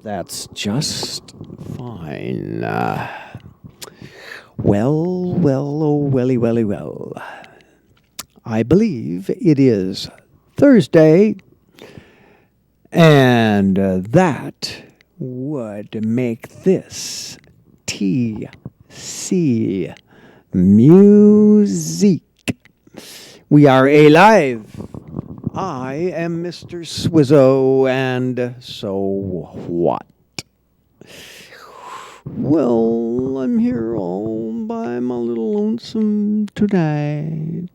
That's just fine. Well. I believe it is Thursday, and that would make this TC Muzique. We are alive. I am Mr. Swizzo, and so what? Well, I'm here all by my little lonesome tonight.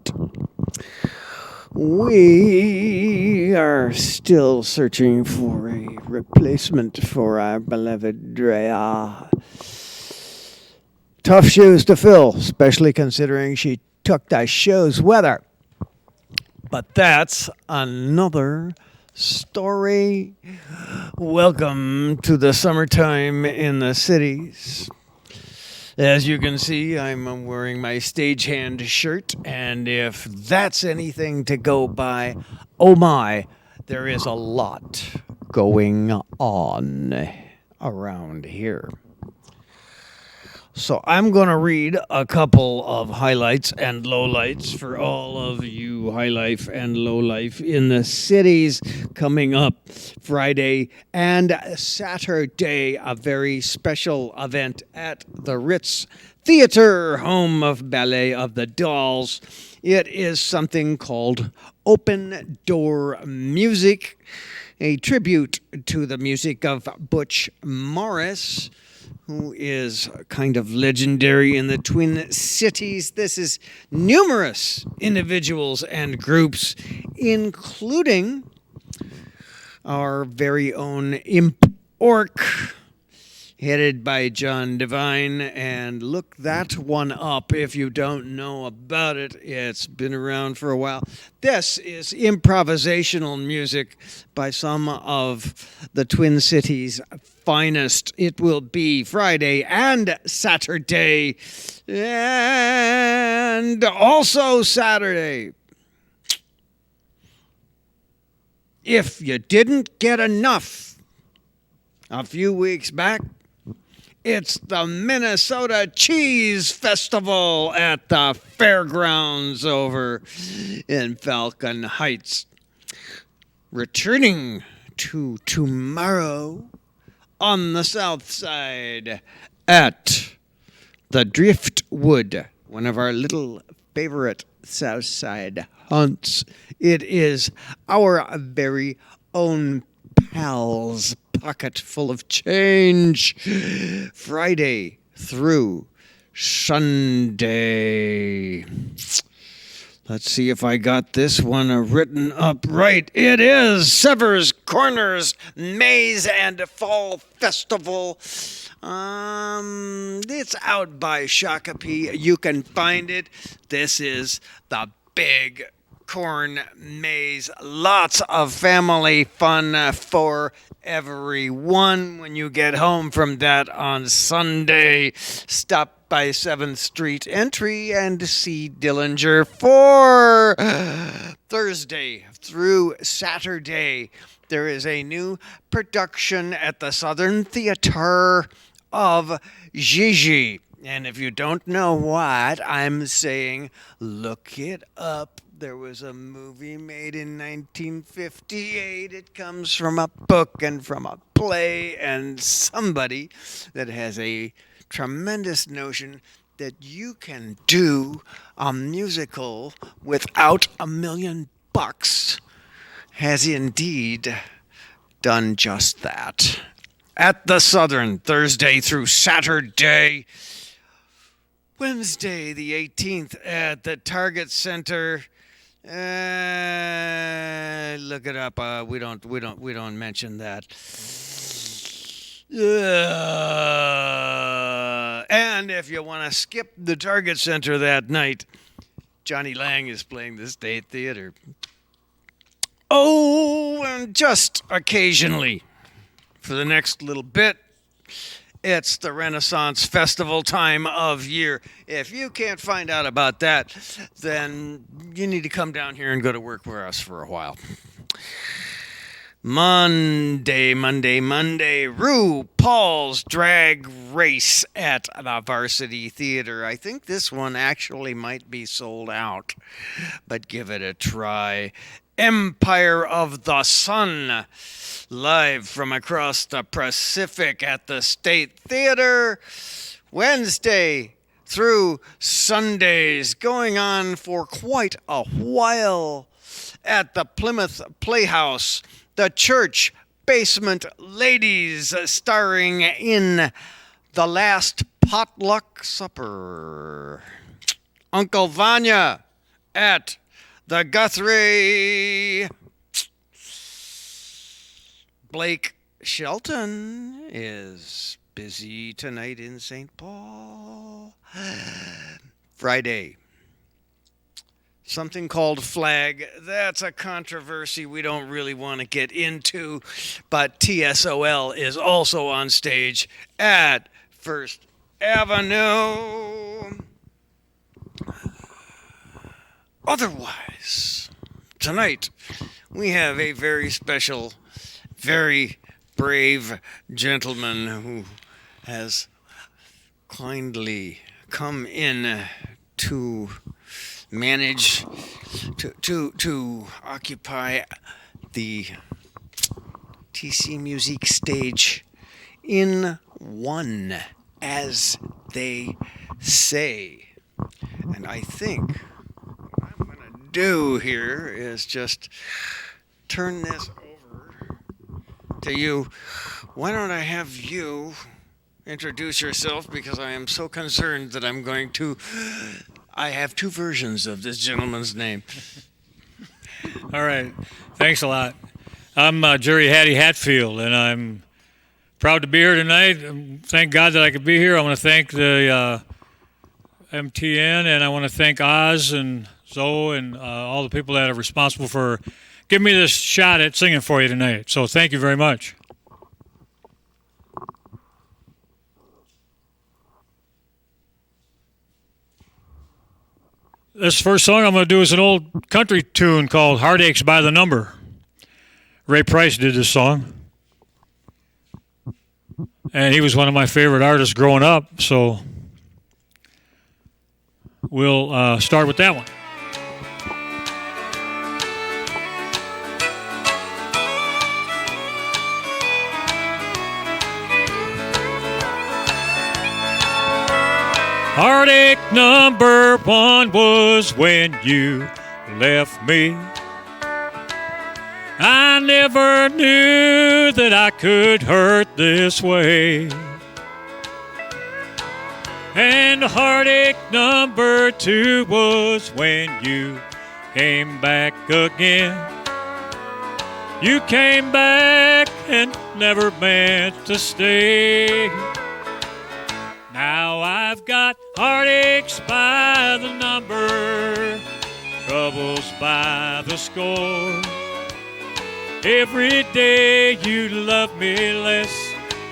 We are still searching for a replacement for our beloved Drea. Tough shoes to fill, especially considering she took the show's weather. But that's another story. Welcome to the summertime in the cities. As you can see, I'm wearing my stagehand shirt, and if that's anything to go by, oh my, there is a lot going on around here. So I'm going to read a couple of highlights and lowlights for all of you high life and low life in the cities coming up Friday and Saturday, a very special event at the Ritz Theater, home of Ballet of the Dolls. It is something called Open Door Music, a tribute to the music of Butch Morris, who is kind of legendary in the Twin Cities. This is numerous individuals and groups, including our very own Imp Orc, headed by John Devine. And look that one up if you don't know about it. It's been around for a while. This is improvisational music by some of the Twin Cities' finest. It will be Friday and Saturday, and also Saturday. If you didn't get enough a few weeks back, it's the Minnesota Cheese Festival at the fairgrounds over in Falcon Heights. Returning to tomorrow on the south side at the Driftwood, one of our little favorite south side hunts. It is our very own pal's pocket full of change, Friday through Sunday. Let's see if I got this one written up right. It is Severs Corners Maze and Fall Festival. It's out by Shakopee. You can find it. This is the big corn maze. Lots of family fun for everyone. When you get home from that on Sunday, stop by 7th Street entry and see Dillinger for Thursday through Saturday. There is a new production at the Southern Theater of Gigi. And if you don't know what I'm saying, look it up. There was a movie made in 1958. It comes from a book and from a play, and somebody that has a tremendous notion that you can do a musical without $1 million has indeed done just that. At the Southern, Thursday through Saturday. Wednesday, the 18th, at the Target Center. Look it up. We don't mention that. And if you want to skip the Target Center that night, Johnny Lang is playing the State Theater. Oh, and just occasionally, for the next little bit, It's the Renaissance Festival time of year. If you can't find out about that, then you need to come down here and go to work with us for a while. Monday, RuPaul's Drag Race at the Varsity Theater. I think this one actually might be sold out, but give it a try. Empire of the Sun, live from across the Pacific at the State Theater, Wednesday through Sundays, going on for quite a while at the Plymouth Playhouse. The Church Basement Ladies, starring in The Last Potluck Supper. Uncle Vanya at the Guthrie. Blake Shelton is busy tonight in St. Paul. Friday. Something called Flag. That's a controversy we don't really want to get into, but TSOL is also on stage at First Avenue. Otherwise, tonight we have a very special, very brave gentleman who has kindly come in to manage to occupy the TC Muzique stage in one, as they say. And I think what I'm going to do here is just turn this over to you. Why don't I have you introduce yourself, because I am so concerned that I have two versions of this gentleman's name. All right. Thanks a lot. I'm Jerry Hatfield, and I'm proud to be here tonight. Thank God that I could be here. I want to thank the MTN, and I want to thank Oz and Zoe and all the people that are responsible for giving me this shot at singing for you tonight. So thank you very much. This first song I'm going to do is an old country tune called Heartaches by the Number. Ray Price did this song. And he was one of my favorite artists growing up, so we'll start with that one. Heartache number one was when you left me. I never knew that I could hurt this way. And heartache number two was when you came back again. You came back and never meant to stay. Now I've got heartaches by the number, troubles by the score. Every day you love me less,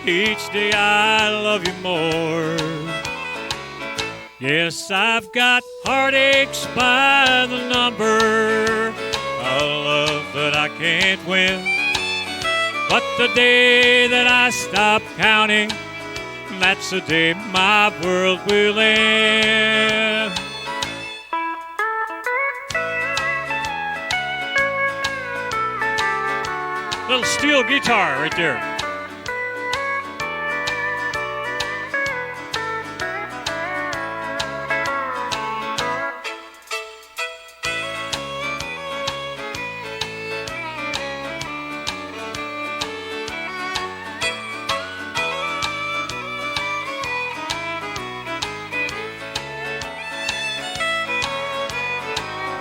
each day I love you more. Yes, I've got heartaches by the number, a love that I can't win. But the day that I stop counting, that's the day my world will end. Little steel guitar right there.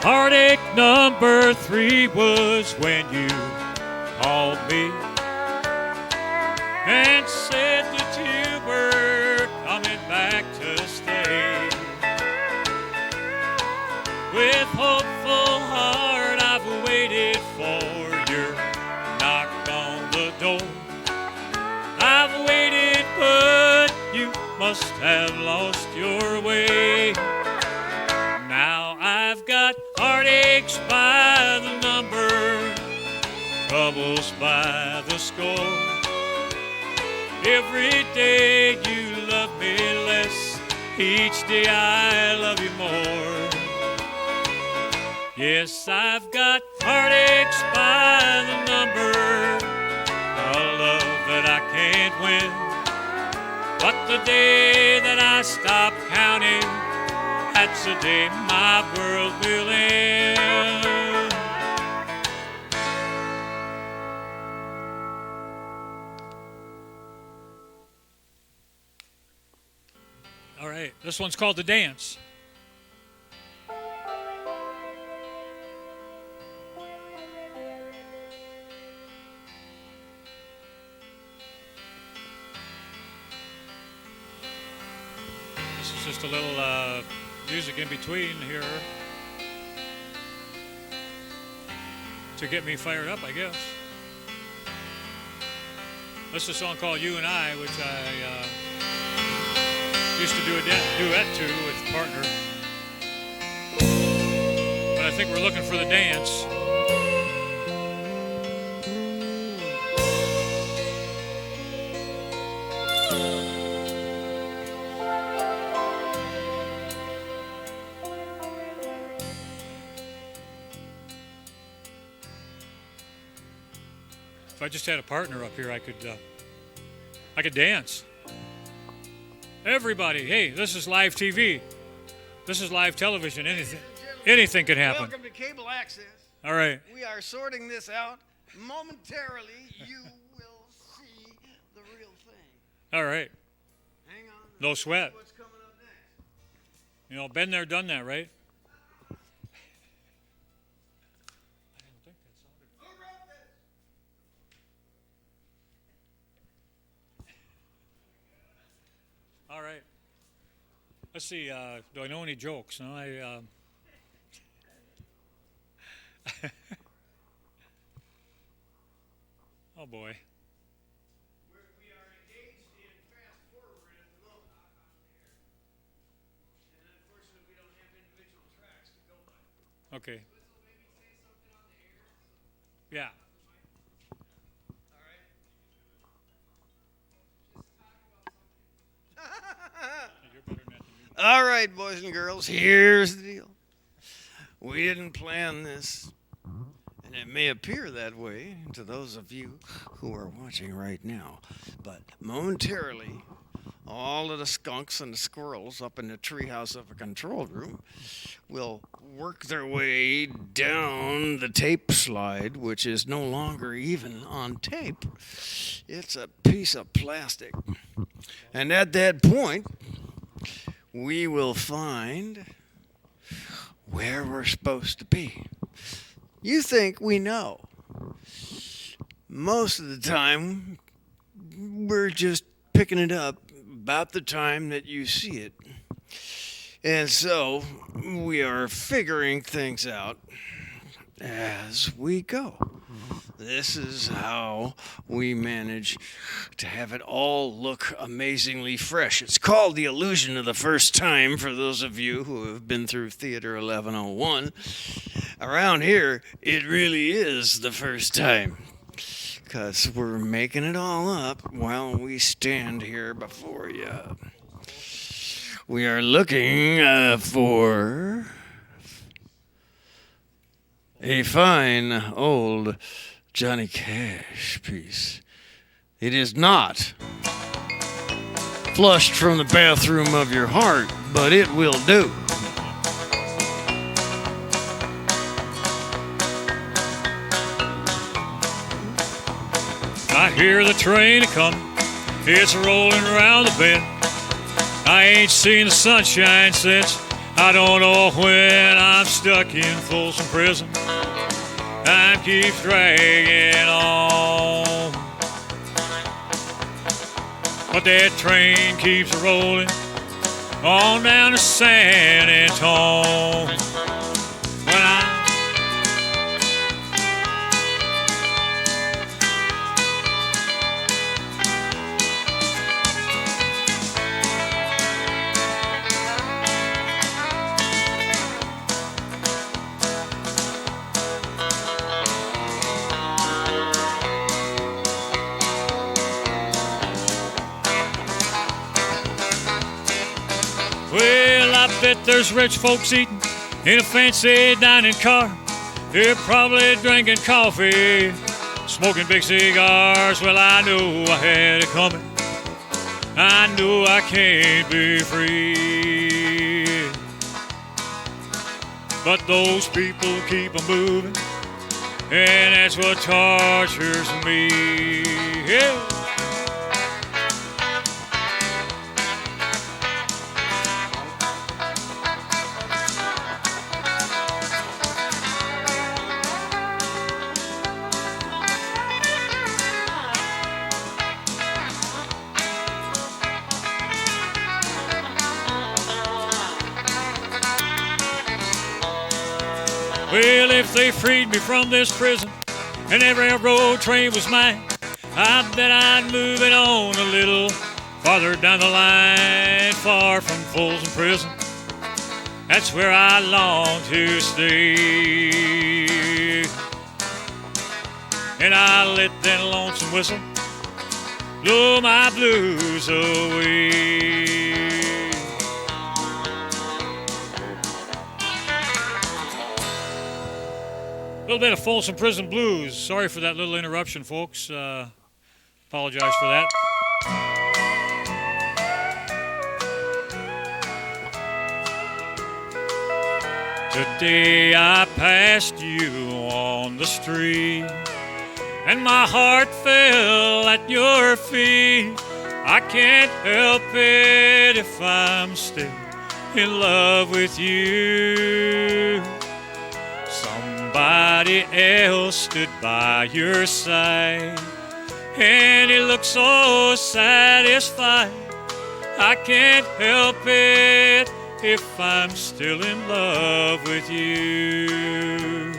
Heartache number three was when you called me and said that you were coming back to stay. With hopeful heart I've waited for your knock on the door. I've waited, but must have lost your way. Now I've got heartaches by the number, troubles by the score. Every day you love me less, each day I love you more. Yes, I've got heartaches by the number, a love that I can't win. But the day that I stop counting, that's the day my world will end. All right, this one's called The Dance. This is just a little music in between here to get me fired up, I guess. This is a song called You and I, which I used to do a duet to with a partner. But I think we're looking for the dance. If I just had a partner up here, I could dance. Everybody, hey, this is live TV. This is live television. Anything can happen. Welcome to Cable Access. All right. We are sorting this out. Momentarily, you will see the real thing. All right. Hang on. No sweat. What's coming up next? You know, been there, done that, right? All right. Let's see. Do I know any jokes? No, oh boy. We are engaged in fast forward at the moment. And unfortunately, we don't have individual tracks to go by. Okay. Whistle, maybe say something on the air. Yeah. All right. You're better than that than me. All right, boys and girls, here's the deal. We didn't plan this, and it may appear that way to those of you who are watching right now, but momentarily, all of the skunks and the squirrels up in the treehouse of a control room will work their way down the tape slide, which is no longer even on tape. It's a piece of plastic. And at that point, we will find where we're supposed to be. You think we know. Most of the time, we're just picking it up about the time that you see it. And so, we are figuring things out as we go. This is how we manage to have it all look amazingly fresh. It's called the illusion of the first time for those of you who have been through Theater 1101. Around here, it really is the first time, because we're making it all up while we stand here before you. We are looking for a fine old Johnny Cash piece. It is not flushed from the bathroom of your heart, but it will do. I hear the train a-comin', it's rolling around the bend. I ain't seen the sunshine since I don't know when. I'm stuck in Folsom Prison. Time keeps dragging on, but that train keeps rolling on down to San Antone. When Well, I bet there's rich folks eating in a fancy dining car. They're probably drinking coffee, smoking big cigars. Well, I know I had it coming. I know I can't be free. But those people keep on moving, and that's what tortures me. Yeah. Well, if they freed me from this prison and every railroad train was mine, I bet I'd move it on a little farther down the line, far from Folsom Prison. That's where I long to stay. And I let that lonesome whistle blow my blues away. A little bit of Folsom Prison Blues. Sorry for that little interruption, folks. Apologize for that. Today I passed you on the street, and my heart fell at your feet. I can't help it if I'm still in love with you. Somebody else stood by your side, and he looked so satisfied. I can't help it if I'm still in love with you.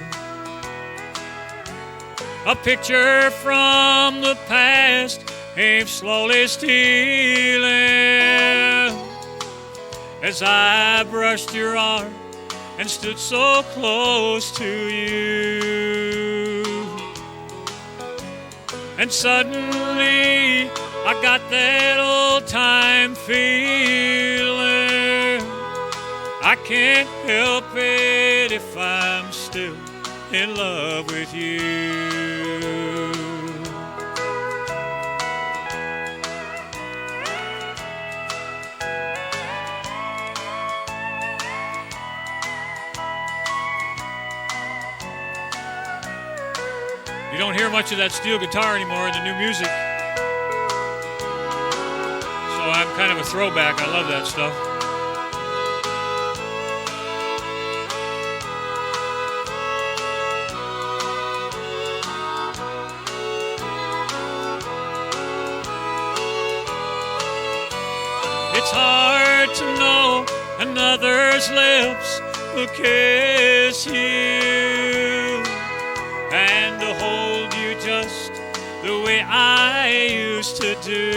A picture from the past came slowly stealing as I brushed your arm and stood so close to you. And suddenly I got that old time feeling. I can't help it if I'm still in love with you. You don't hear much of that steel guitar anymore in the new music. So I'm kind of a throwback. I love that stuff. It's hard to know another's lips will kiss you, and to hold you just the way I used to do.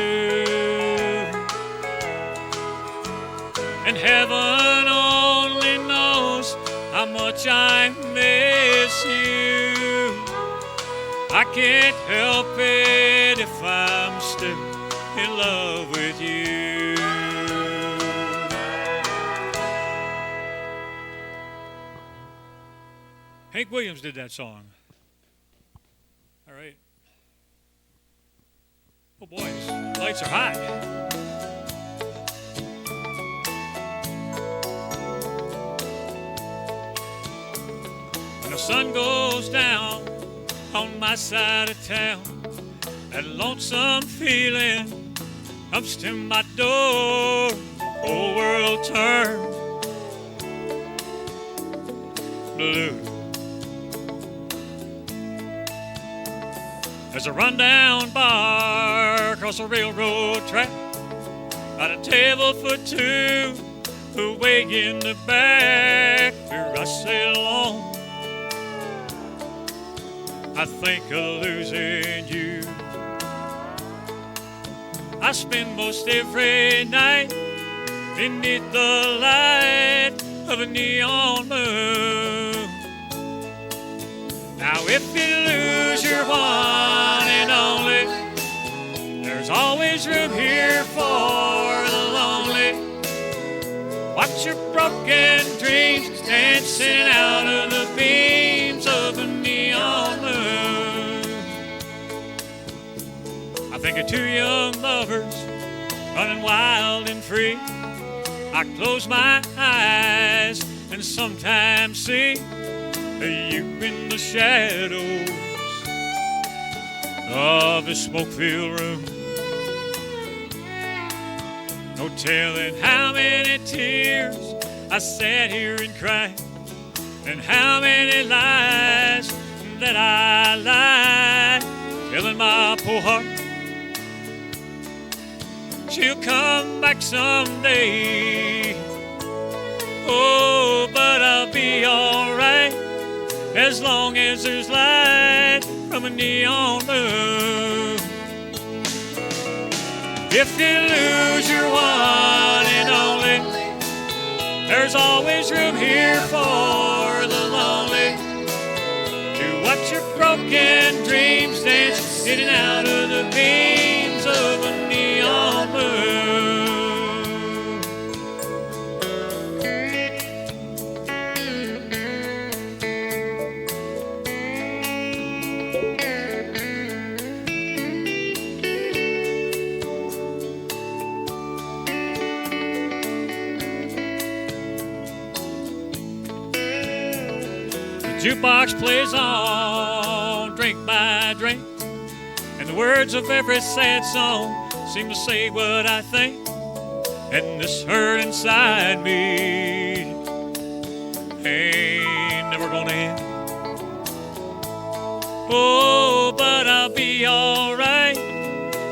And heaven only knows how much I miss you. I can't help it if I'm still in love with you. Hank Williams did that song. All right. Oh, boys, lights are hot. When the sun goes down on my side of town, that lonesome feeling comes to my door. The whole world turns blue. There's a rundown bar across a railroad track, got a table for two, away in the back where I sit alone. I think of losing you. I spend most every night beneath the light of a neon moon. Now if you lose your one and only, there's always room here for the lonely. Watch your broken dreams dancing out of the beams of a neon moon. I think of two young lovers running wild and free. I close my eyes and sometimes see you in the shadows of a smoke-filled room. No telling how many tears I sat here and cried, and how many lies that I lied, telling my poor heart she'll come back someday. Oh, but I'll be alright as long as there's light from a neon moon. If you lose your one and only, there's always room here for the lonely to watch your broken dreams dance in and out of the beams of a neon moon. Jukebox plays on, drink by drink, and the words of every sad song seem to say what I think, and this hurt inside me ain't never gonna end. Oh, but I'll be alright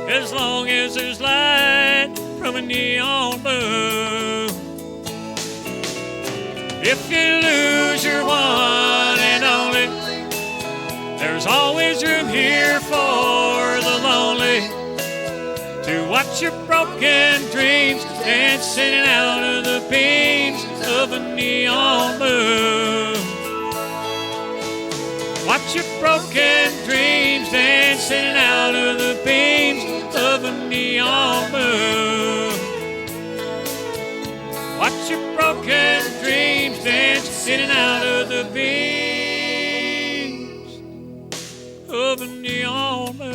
as long as there's light from a neon moon. If you lose your one and only, there's always room here for the lonely to watch your broken dreams dance in and out of the beams of a neon moon. Watch your broken dreams dance in and out of the beams of a neon moon. Watch your broken dreams dance in and out of the beams of a neon moon.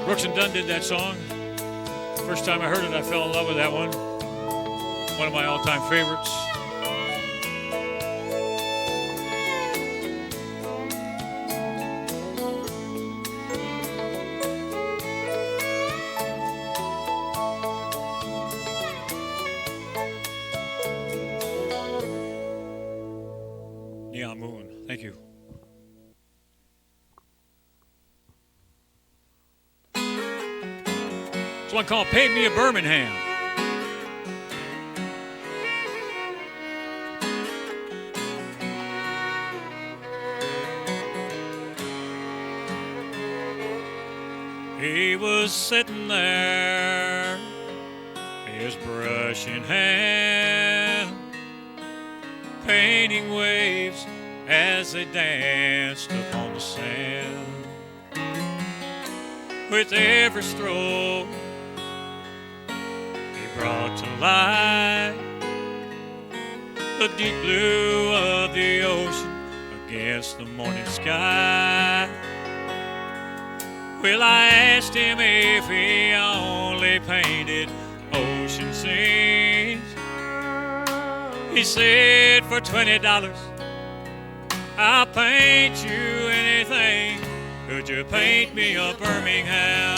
Brooks and Dunn did that song. First time I heard it, I fell in love with that one. One of my all-time favorites. Neon Moon. Thank you. It's one called Paint Me a Birmingham. He was sitting there, his brush in hand, painting waves as they danced upon the sand. With every stroke, he brought to light the deep blue of the ocean against the morning sky. Well, I asked him if he only painted ocean scenes. He said, for $20, I'll paint you anything. Could you paint me a Birmingham?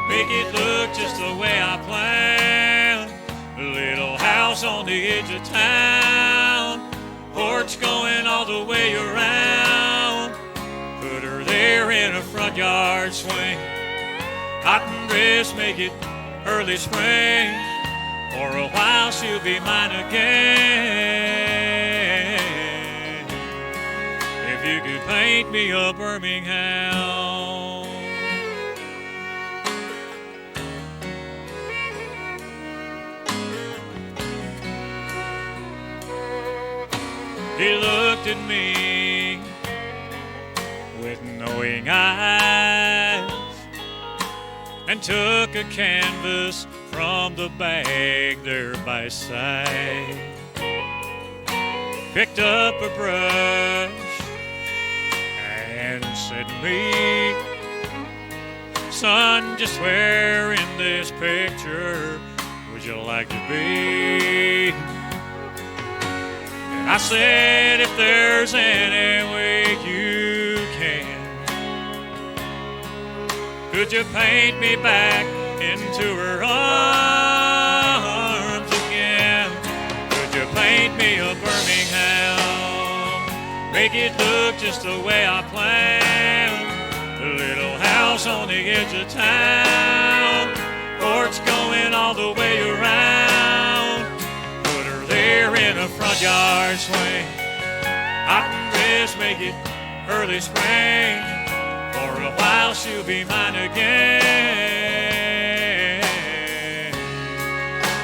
Make it look just the way I planned. A little house on the edge of town, porch going all the way around. Put her there in a front yard swing. Cotton dress, make it early spring. For a while she'll be mine again. If you could paint me a Birmingham. He looked at me with knowing eyes and took a canvas from the bag there by his side. Picked up a brush and said to me, son, just where in this picture would you like to be? And I said, if there's any way you can, could you paint me back into her arms again? Could you paint me a Birmingham? Make it look just the way I planned. A little house on the edge of town, porch going all the way around. Put her there in a front yard swing. I can best make it early spring. For a while she'll be mine again.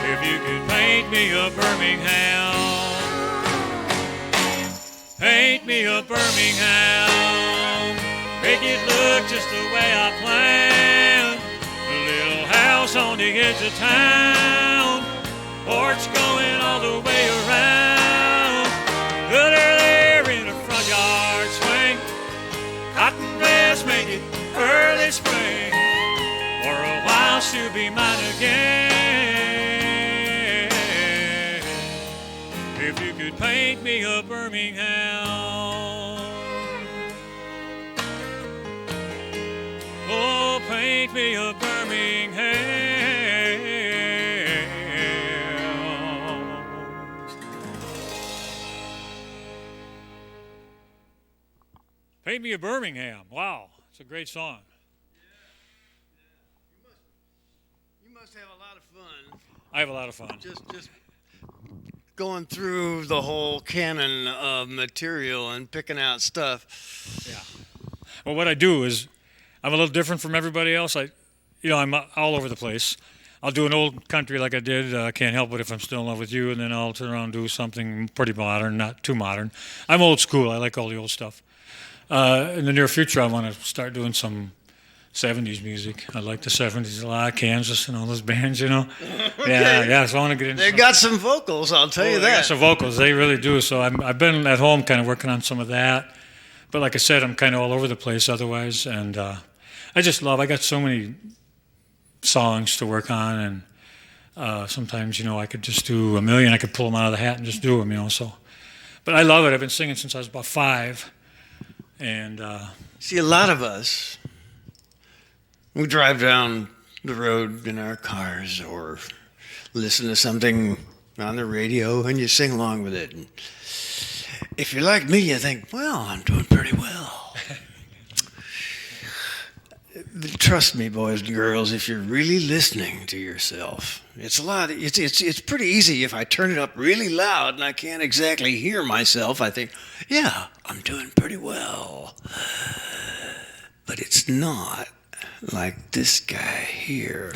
If you could paint me a Birmingham, paint me a Birmingham. Make it look just the way I planned. A little house on the edge of town, porch going all the way around. Put her there in a front yard swing. Cotton dress, make it early spring. For a while she'll be mine again. If you could paint me a Birmingham. Oh, paint me a Birmingham. Paint me a Birmingham. Wow, it's a great song. You must have a lot of fun. I have a lot of fun. Just going through the whole canon of material and picking out stuff. Yeah. Well, what I do is I'm a little different from everybody else. I'm all over the place. I'll do an old country like I did, Can't Help It If I'm Still in Love with You, and then I'll turn around and do something pretty modern, not too modern. I'm old school. I like all the old stuff. In the near future, I want to start doing some 70s music. I like the 70s a lot, Kansas and all those bands, Okay. Yeah, so I want to get into They got some vocals, I'll tell you They got that. some vocals, they really do. So I've been at home kind of working on some of that. But like I said, I'm kind of all over the place otherwise, and I got so many songs to work on, and sometimes, I could just do a million. I could pull them out of the hat and just do them, so. But I love it. I've been singing since I was about 5. And See, a lot of us, we drive down the road in our cars or listen to something on the radio and you sing along with it. And if you're like me, you think, well, I'm doing pretty well. Trust me, boys and girls, if you're really listening to yourself, it's pretty easy. If I turn it up really loud and I can't exactly hear myself, I think, yeah, I'm doing pretty well. But it's not like this guy here.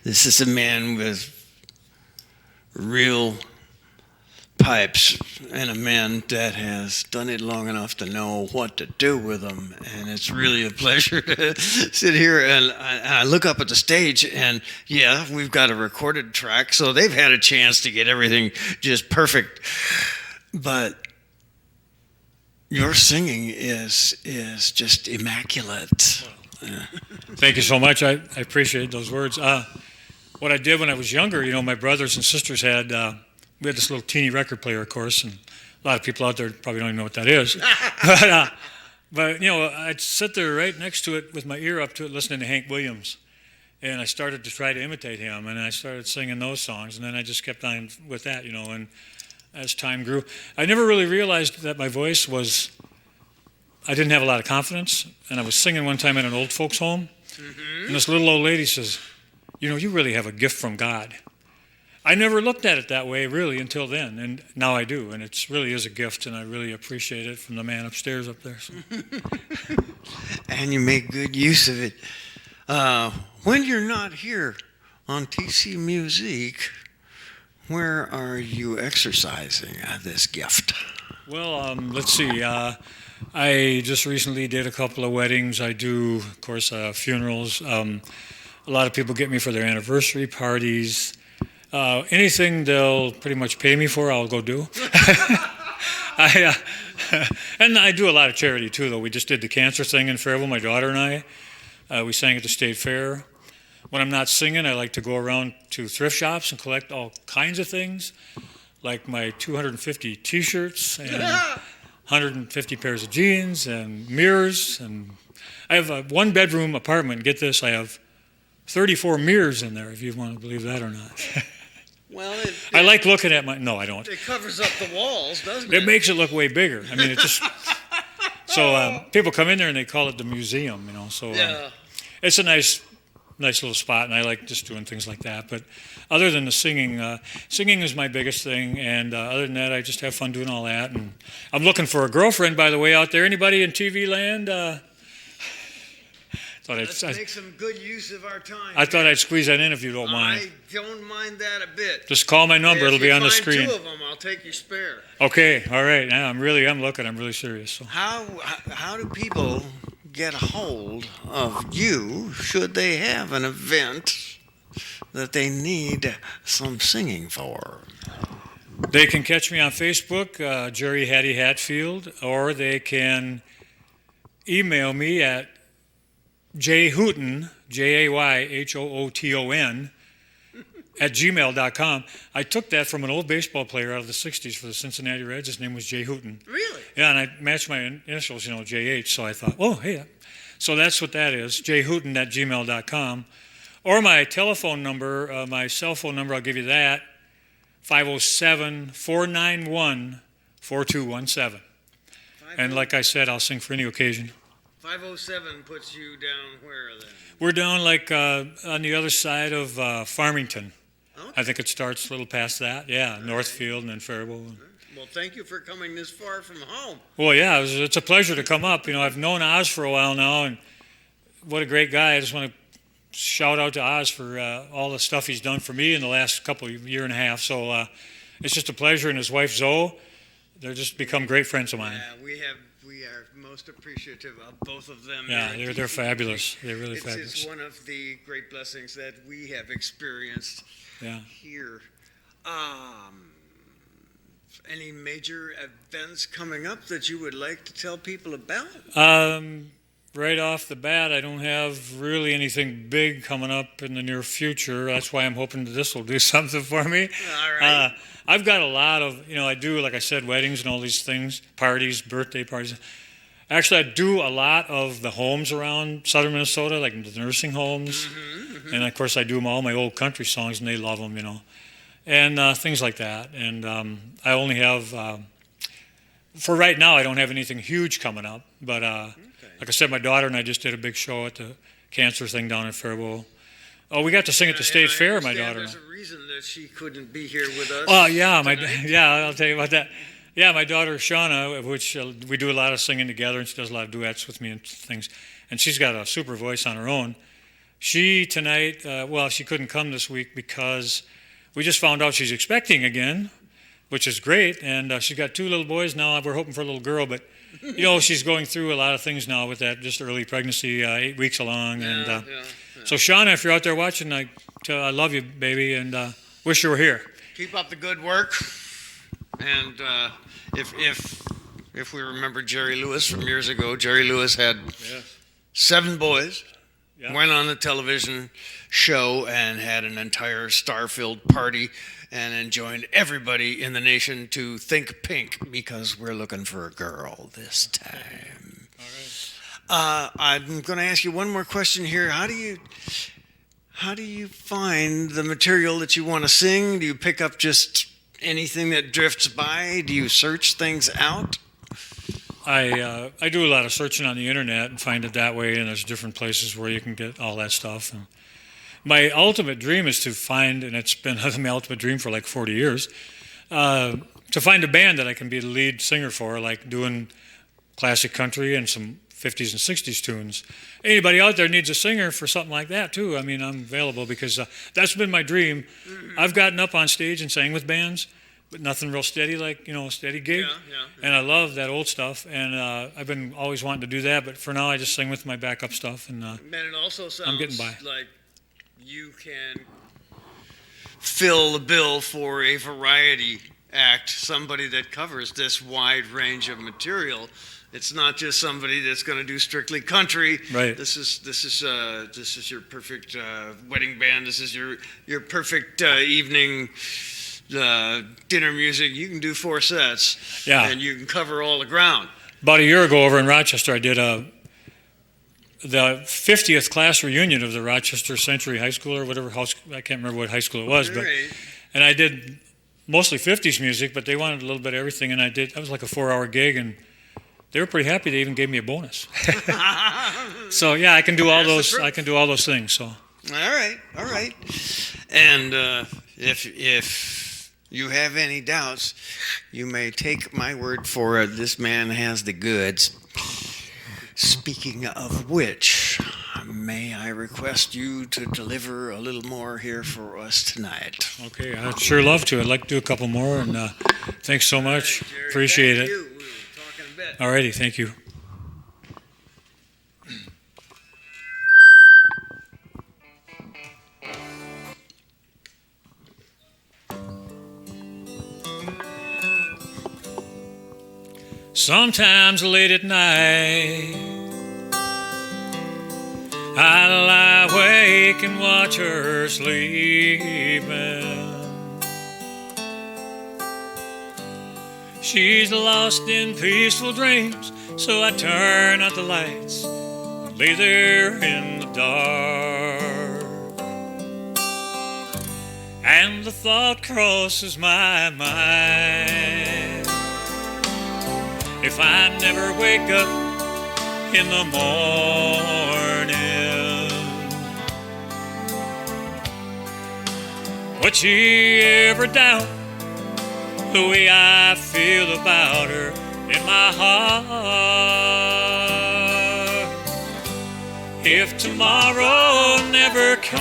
This is a man with real pipes and a man that has done it long enough to know what to do with them. And it's really a pleasure to sit here and I look up at the stage and yeah, we've got a recorded track, so they've had a chance to get everything just perfect. But your singing is just immaculate. Thank you so much. I appreciate those words. What I did when I was younger, my brothers and sisters had, we had this little teeny record player, of course, and a lot of people out there probably don't even know what that is. But I'd sit there right next to it with my ear up to it, listening to Hank Williams. And I started to try to imitate him, and I started singing those songs, and then I just kept on with that, and as time grew. I never really realized that my voice I didn't have a lot of confidence, and I was singing one time at an old folks' home, and this little old lady says, you really have a gift from God. I never looked at it that way, really, until then, and now I do, and it really is a gift, and I really appreciate it from the man upstairs up there. So. And you make good use of it. When you're not here on TC Muzique, Where are you exercising this gift? Well, let's see. I just recently did a couple of weddings. I do, of course, funerals. A lot of people get me for their anniversary parties. Anything they'll pretty much pay me for, I'll go do. I, and I do a lot of charity too, though. We just did the cancer thing in Fairville, my daughter and I. We sang at the state fair. When I'm not singing, I like to go around to thrift shops and collect all kinds of things, like my 250 T-shirts and 150 pairs of jeans and mirrors. And I have a one-bedroom apartment. Get this, I have 34 mirrors in there, if you want to believe that or not. Well, I like looking at my... No, I don't. It covers up the walls, doesn't it? It makes it look way bigger. I mean, it just... So people come in there and they call it the museum, you know. So it's a nice little spot, and I like just doing things like that. But other than the singing, singing is my biggest thing. And other than that, I just have fun doing all that. And I'm looking for a girlfriend, by the way, out there. Anybody in TV land? Let's make some good use of our time. I thought I'd squeeze that in if you don't mind. I don't mind that a bit. Just call my number. It'll be on the screen. If you find 2 of them, I'll take your spare. Okay. All right. Now I'm looking. I'm really serious. So. How do people get a hold of you should they have an event that they need some singing for? They can catch me on Facebook, Jerry Hatfield, or they can email me at jayhooton, JAYHOOTON, at gmail.com. I took that from an old baseball player out of the 60s for the Cincinnati Reds. His name was Jay Hooton. Really? Yeah, and I matched my initials, JH, so I thought, oh, hey. So that's what that is, jayhooton at gmail.com. Or my telephone number, my cell phone number, I'll give you that, 507-491-4217. And like I said, I'll sing for any occasion. 507 puts you down where then? We're down like on the other side of Farmington. Okay. I think it starts a little past that. Yeah, Northfield and then Faribault. Well, thank you for coming this far from home. Well, yeah, it's a pleasure to come up. I've known Oz for a while now, and what a great guy. I just want to shout out to Oz for all the stuff he's done for me in the last year and a half. So it's just a pleasure, and his wife Zoe, they're just become great friends of mine. Yeah, we are most appreciative of both of them. Yeah, they're fabulous. They're really fabulous. It's one of the great blessings that we have experienced here. Any major events coming up that you would like to tell people about? Right off the bat, I don't have really anything big coming up in the near future. That's why I'm hoping that this will do something for me. All right. I've got a lot of, I do, like I said, weddings and all these things, parties, birthday parties. Actually, I do a lot of the homes around southern Minnesota, like the nursing homes. And, of course, I do all my old country songs, and they love them, and things like that. And I only have, for right now, I don't have anything huge coming up. But like I said, my daughter and I just did a big show at the cancer thing down in Faribault. Oh, we got to sing at the state fair, my daughter. There's a reason that she couldn't be here with us. Oh, yeah, I'll tell you about that. Yeah, my daughter Shauna, which we do a lot of singing together, and she does a lot of duets with me and things. And she's got a super voice on her own. She tonight, she couldn't come this week because we just found out she's expecting again, which is great. And she's got 2 little boys now. We're hoping for a little girl, but she's going through a lot of things now with that just early pregnancy, 8 weeks along. So Shauna, if you're out there watching, I love you, baby, and wish you were here. Keep up the good work. And if we remember Jerry Lewis from years ago, Jerry Lewis had 7 boys, went on the television show and had an entire star-filled party and enjoined everybody in the nation to think pink because we're looking for a girl this time. All right. I'm going to ask you one more question here. How do you find the material that you want to sing? Do you pick up just anything that drifts by? Do you search things out? I do a lot of searching on the internet and find it that way, and there's different places where you can get all that stuff. And my ultimate dream is to find, and it's been my ultimate dream for like 40 years, to find a band that I can be the lead singer for, like doing classic country and some 50s and 60s tunes. Anybody out there needs a singer for something like that too. I mean, I'm available because that's been my dream. I've gotten up on stage and sang with bands, but nothing real steady, like, a steady gig. And I love that old stuff, and I've been always wanting to do that, but for now I just sing with my backup stuff, and it also sounds I'm getting by. like you can fill the bill for a variety act, somebody that covers this wide range of material. It's not just somebody that's going to do strictly country. Right. This is your perfect wedding band. This is your perfect evening dinner music. You can do 4 sets. Yeah. And you can cover all the ground. About a year ago over in Rochester, I did the 50th class reunion of the Rochester Century High School or whatever I can't remember what high school it was, and I did mostly 50s music, but they wanted a little bit of everything, and that was like a 4-hour gig, and they were pretty happy. They even gave me a bonus. So yeah, I can do all those. I can do all those things. So. All right. And if you have any doubts, you may take my word for it. This man has the goods. Speaking of which, may I request you to deliver a little more here for us tonight? Okay, I'd sure love to. I'd like to do a couple more, and thanks so much. Right, Jerry, appreciate it. We'll talk in a bit. All righty, thank you. Sometimes late at night, I lie awake and watch her sleeping. She's lost in peaceful dreams, so I turn out the lights and lay there in the dark. And the thought crosses my mind, if I never wake up in the morning, would she ever doubt the way I feel about her in my heart? If tomorrow never comes,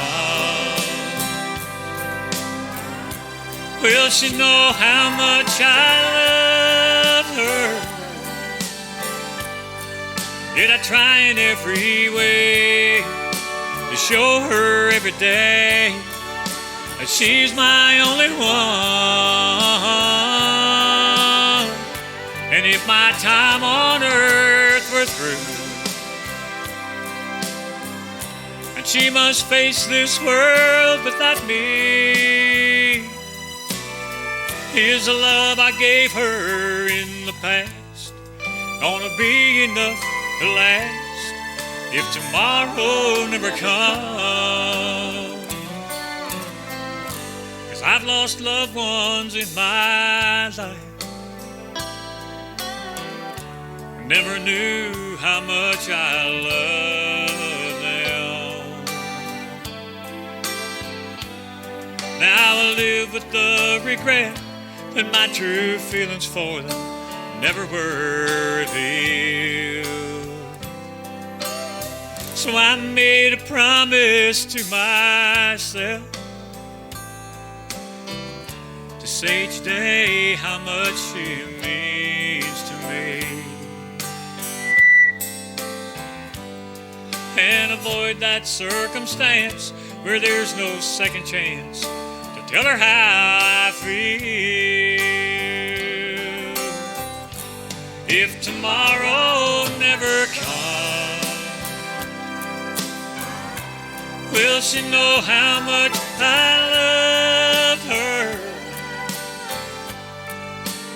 will she know how much I love her? Did I try in every way to show her every day that she's my only one? And if my time on earth were through, and she must face this world without me, is the love I gave her in the past gonna be enough to last if tomorrow never comes? 'Cause I've lost loved ones in my life, never knew how much I loved them. Now I live with the regret that my true feelings for them never were revealed. So I made a promise to myself to say each day how much she means to me, and avoid that circumstance where there's no second chance to tell her how I feel. If tomorrow never comes, will she know how much I love her?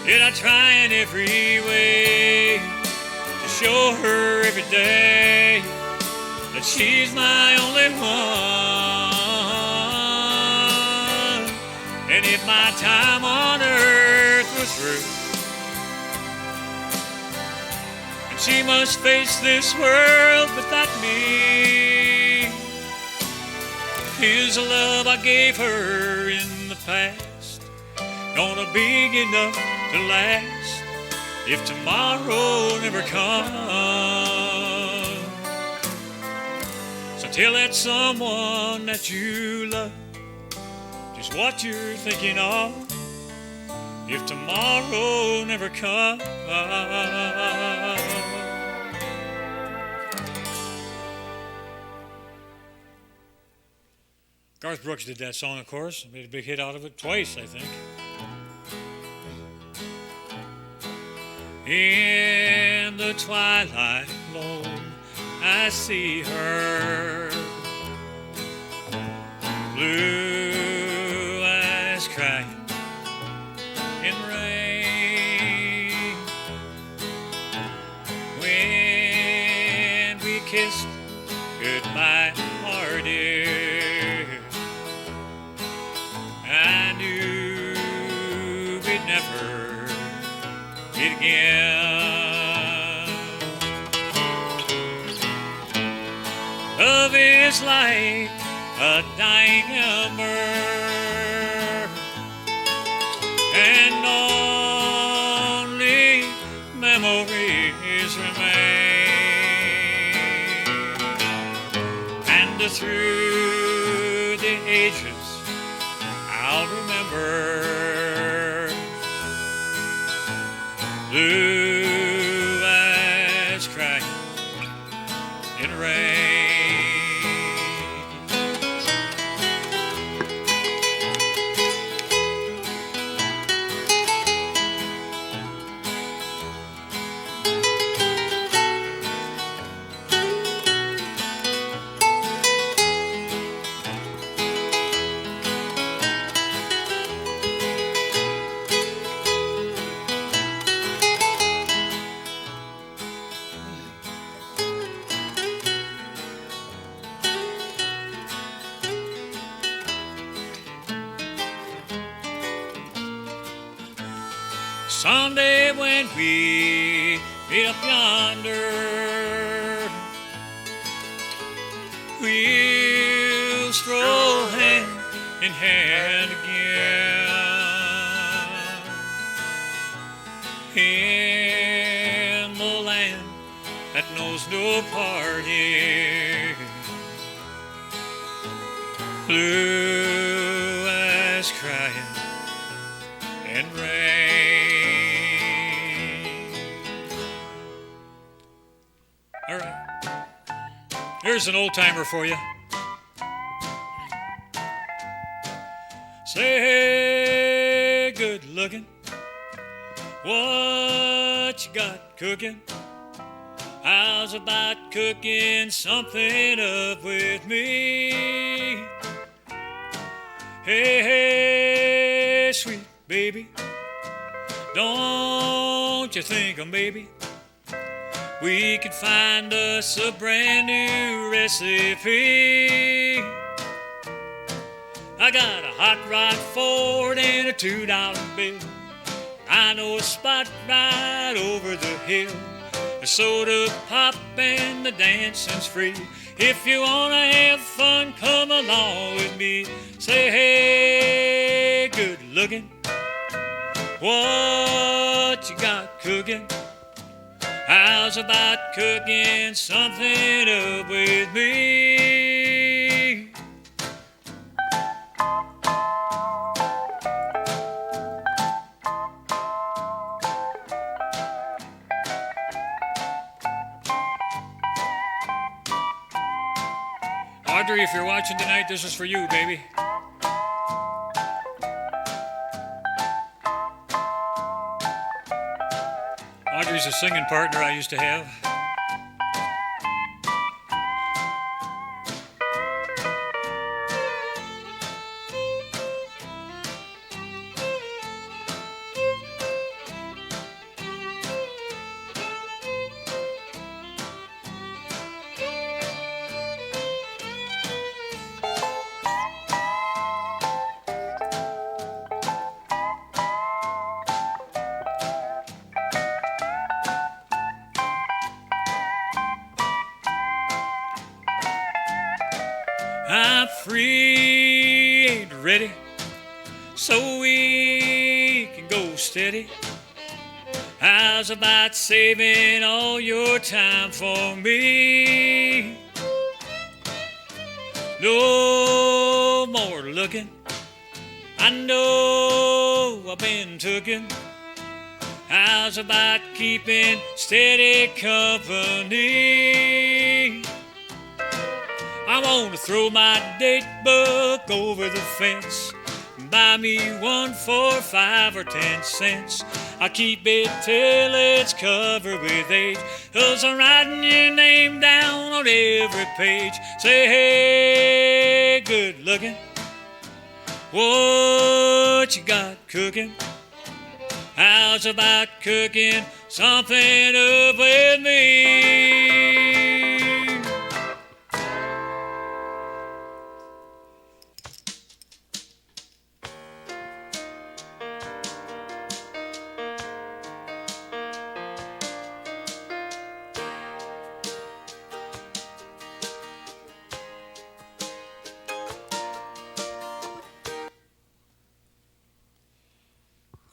Did I try in every way to show her every day that she's my only one? And if my time on earth was through, and she must face this world without me, is the love I gave her in the past gonna be enough to last if tomorrow never comes? Tell that someone that you love just what you're thinking of. If tomorrow never comes. Garth Brooks did that song, of course. Made a big hit out of it twice, I think. In the twilight, Lord, I see her. Blue eyes crying in rain. When we kissed goodbye, dear, I knew we'd never meet again. Love is like a dying ember, and only memories remain. And through the ages, I'll remember blue eyes crying in rain. Someday when we meet up yonder, we'll stroll hand in hand again in the land that knows no parting. Blue eyes crying in rain. All right, here's an old timer for you. Say, hey, good looking, what you got cooking? How's about cooking something up with me? Hey, hey, sweet baby, don't you think maybe we could find us a brand new recipe? I got a hot rod Ford and a $2 bill. I know a spot right over the hill. A soda pop and the dancing's free. If you wanna have fun, come along with me. Say, hey, good looking, what you got cooking? How's about cooking something up with me? Audrey, if you're watching tonight, this is for you, baby. Audrey's a singing partner I used to have. I'm free, ain't ready, so we can go steady. How's about saving all your time for me? No more looking. I know I've been tooken. How's about keeping steady company? I'm gonna throw my date book over the fence. Buy me one for 5 or 10 cents. I keep it till it's covered with age, 'cause I'm writing your name down on every page. Say, hey, good looking, what you got cooking? How's about cooking something up with me?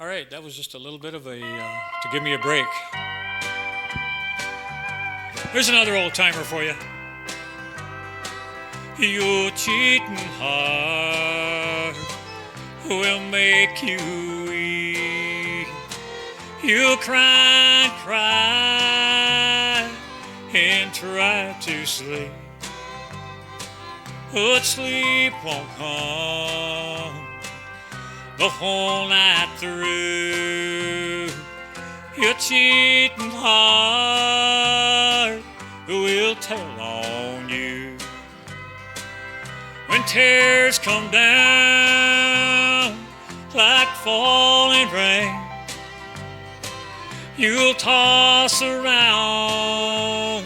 All right, that was just a little bit of a, to give me a break. Here's another old timer for you. Your cheating heart will make you weep. You'll cry and cry and try to sleep, but sleep won't come the whole night through. Your cheating heart will tell on you. When tears come down like falling rain, you'll toss around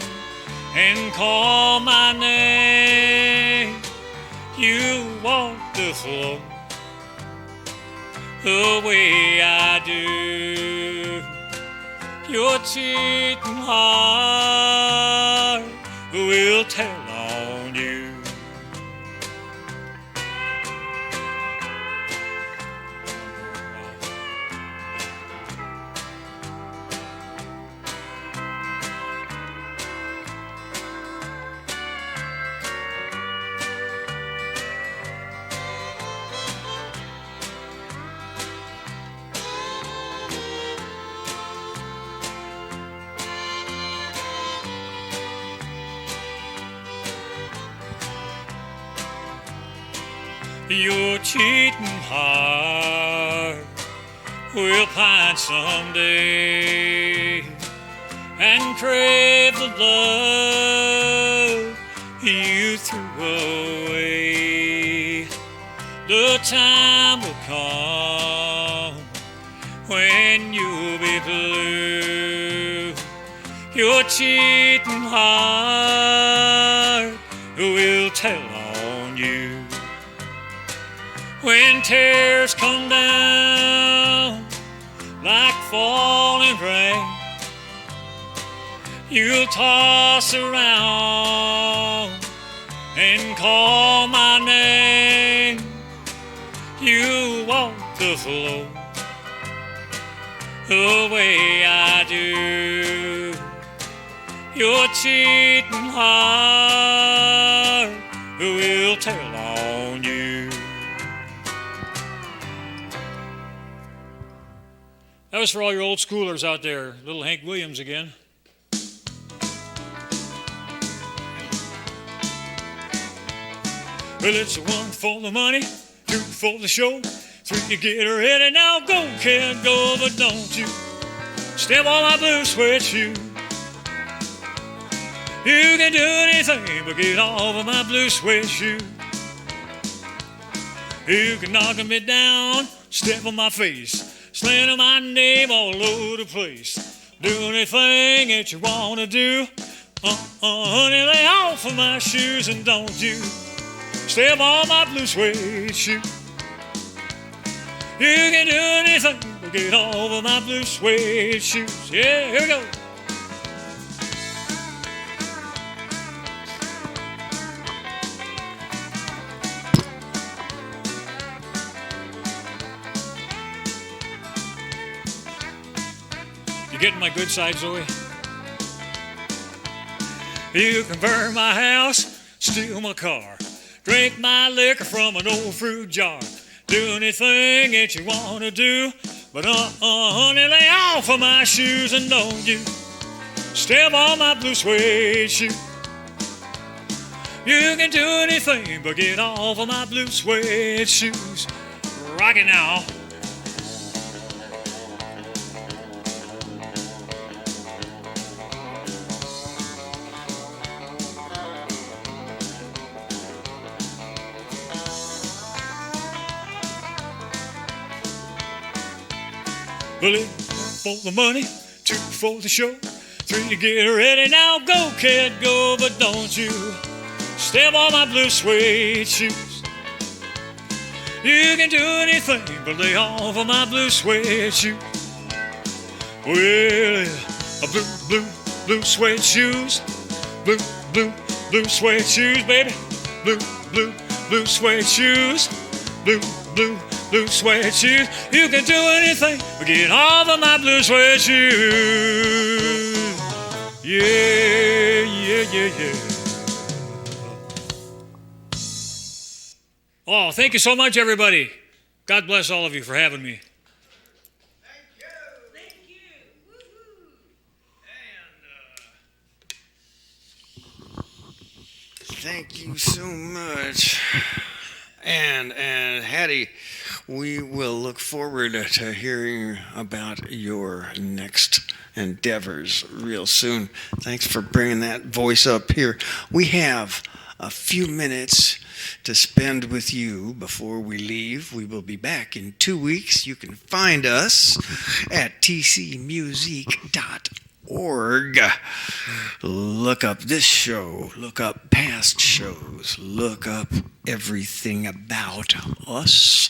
and call my name. You walk the floor the way I do. Your cheating heart will tell on you. Your cheating heart will pine someday and crave the love you threw away. The time will come when you'll be blue. Your cheating heart will tell on you. When tears come down like falling rain, you'll toss around and call my name. You walk the floor the way I do. Your cheating heart will tell on you. That was for all your old schoolers out there. Little Hank Williams again. Well, it's 1 for the money, 2 for the show, 3 to get her ready. Now go, kid, go, but don't you step on my blue suede shoe. You can do anything but get off of my blue suede shoe. You can knock me down, step on my face, slander my name all over the place. Do anything that you want to do. Honey, lay off of my shoes and don't you step on my blue suede shoe. You can do anything but get off of my blue suede shoes. Yeah, here we go. Getting my good side, Zoe? You can burn my house, steal my car. Drink my liquor from an old fruit jar. Do anything that you want to do. But honey, lay off of my shoes and don't you step on my blue suede shoe. You can do anything but get off of my blue suede shoes. Rock it now. Well, for the money, 2 for the show, 3 to get ready. Now go, kid, go, but don't you step on my blue suede shoes. You can do anything but lay off of my blue suede shoes. Well, blue suede shoes, blue suede shoes, baby, blue suede shoes, blue suede shoes. You can do anything but get off of my blue suede shoes. Yeah, yeah, yeah, yeah. Oh, thank you so much, everybody. God bless all of you for having me. Thank you. Thank you. Woo-hoo. And thank you so much. And Hattie, we will look forward to hearing about your next endeavors real soon. Thanks for bringing that voice up here. We have a few minutes to spend with you before we leave. We will be back in 2 weeks. You can find us at tcmusique.org. Look up this show, look up past shows, look up everything about us.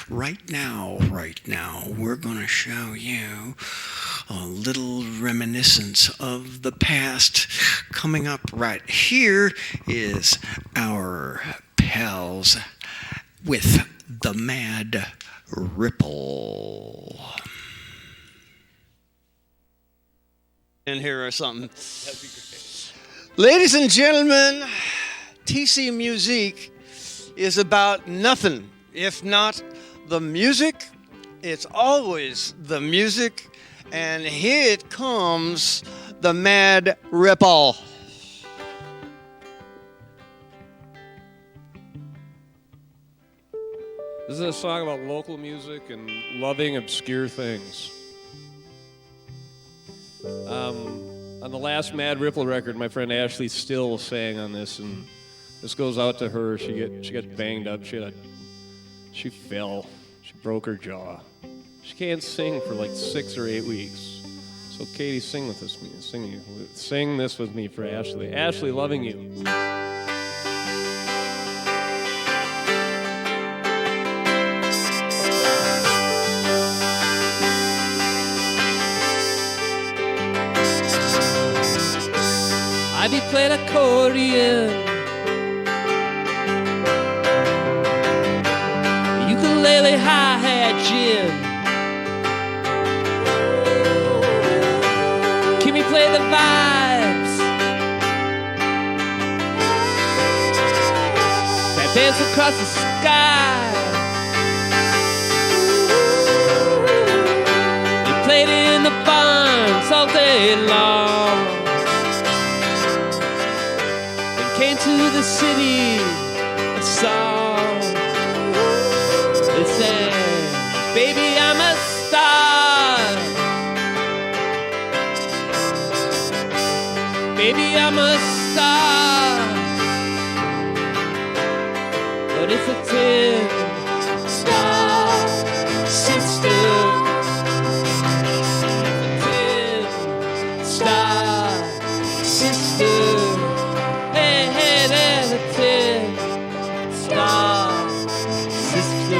Right now, we're going to show you a little reminiscence of the past. Coming up right here is our pals with the Mad Ripple. And here are something. Ladies and gentlemen, TC Muzique is about nothing if not the music. It's always the music. And here it comes, the Mad Ripple. This is a song about local music and loving obscure things. On the last Mad Ripple record, my friend Ashley Still sang on this, and this goes out to her. She got banged up. She fell. She broke her jaw. She can't sing for like 6 or 8 weeks. So Katie, sing with us. Sing this with me for Ashley. Ashley, loving you. Ivy played accordion, ukulele, hi-hat, gin. Kimmy played the vibes, that dance across the sky. They played in the barns all day long. Came to the city of song. They sang, baby, I'm a star. Baby, I'm a star. But it's a 10-star system. It's a 10-star system. Star sister.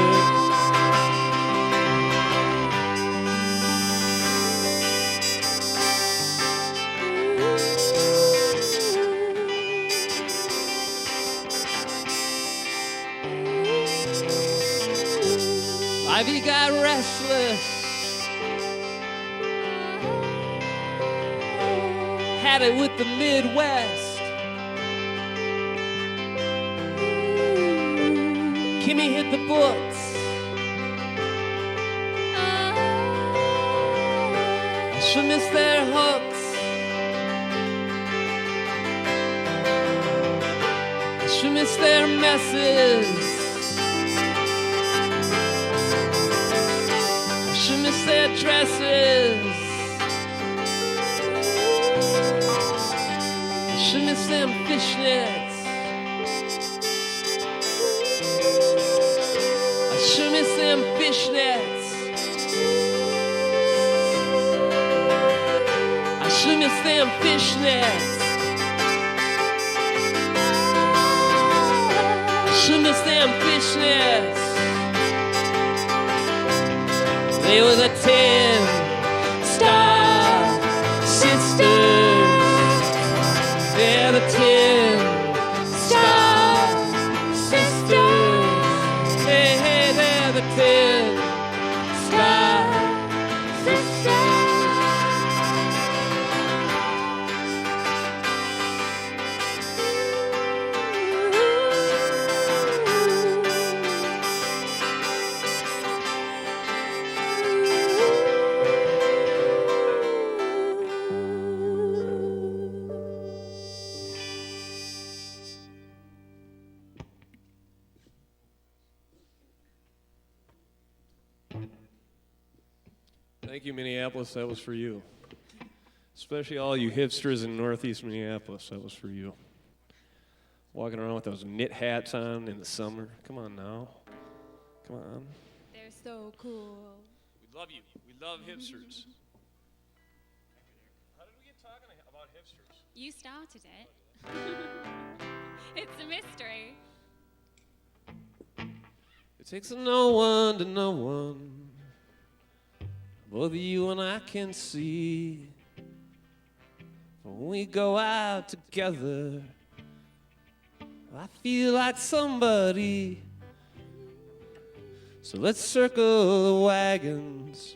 Ivy got restless, had it with the Midwest. Kimmy hit the books. I sure miss their hooks. I sure miss their messes. I sure miss their dresses. I sure miss them fishnets. I sure miss them fishnets. I sure miss them fishnets. I sure miss them fishnets. They were the 10-star sisters. They're the 10-star sisters. Hey, hey, they're the 10-star sisters. Thank you, Minneapolis. That was for you. Especially all you hipsters in Northeast Minneapolis. That was for you. Walking around with those knit hats on in the summer. Come on now. Come on. They're so cool. We love you. We love hipsters. How did we get talking about hipsters? You started it. It's a mystery. It takes a no one to no one. Both you and I can see. When we go out together, I feel like somebody. So let's circle the wagons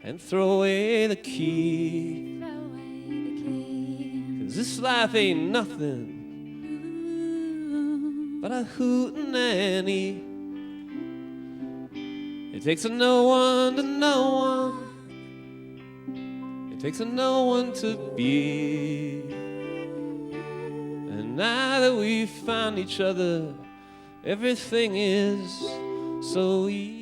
and throw away the key. 'Cause this life ain't nothing but a hoot and nanny. It takes a no one to no one. It takes a no one to be. And now that we've found each other, everything is so easy.